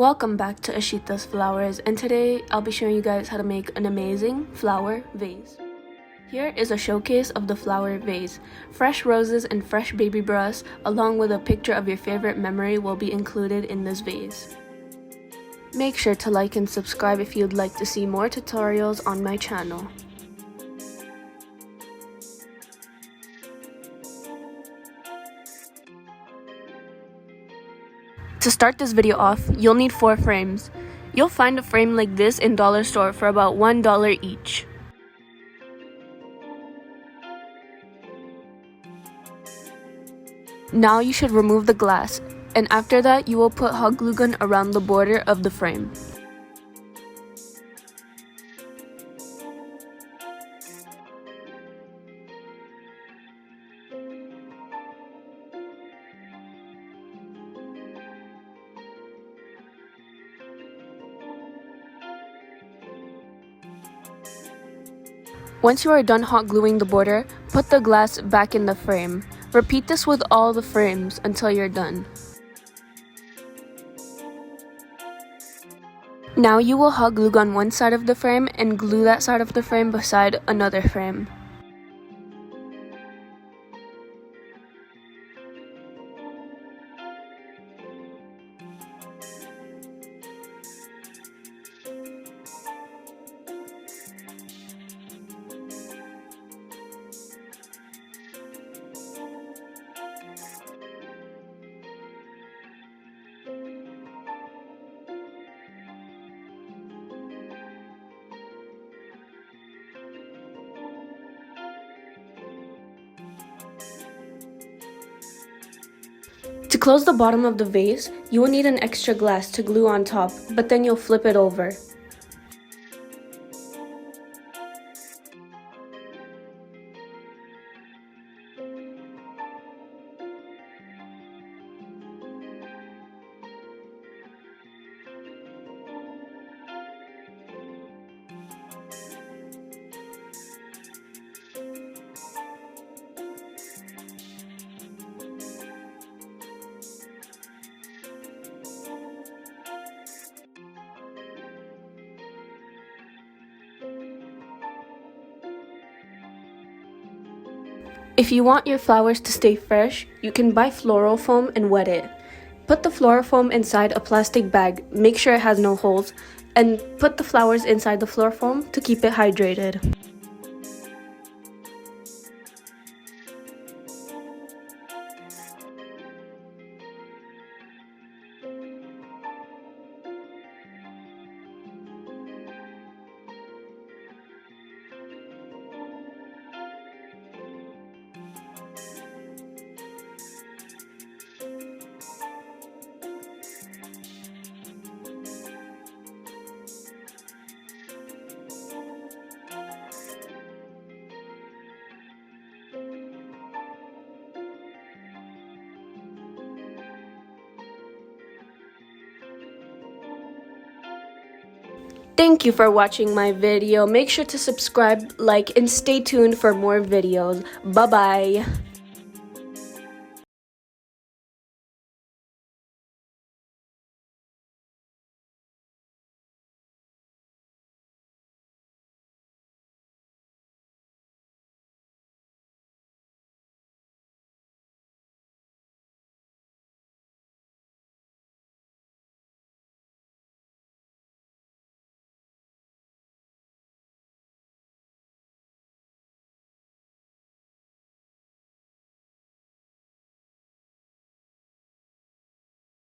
Welcome back to ashithasflowers, and today I'll be showing you guys how to make an amazing flower vase. Here is a showcase of the flower vase. Fresh roses and fresh baby breaths along with a picture of your favorite memory will be included in this vase. Make sure to like and subscribe if you'd like to see more tutorials on my channel. To start this video off, you'll need 4 frames. You'll find a frame like this in dollar store for about $1 each. Now you should remove the glass, and after that you will put hot glue gun around the border of the frame. Once you are done hot gluing the border, put the glass back in the frame. Repeat this with all the frames until you're done. Now you will hot glue gun one side of the frame and glue that side of the frame beside another frame. To close the bottom of the vase, you will need an extra glass to glue on top, but then you'll flip it over. If you want your flowers to stay fresh, you can buy floral foam and wet it. Put the floral foam inside a plastic bag, make sure it has no holes, and put the flowers inside the floral foam to keep it hydrated. Thank you for watching my video. Make sure to subscribe, like, and stay tuned for more videos. Bye-bye.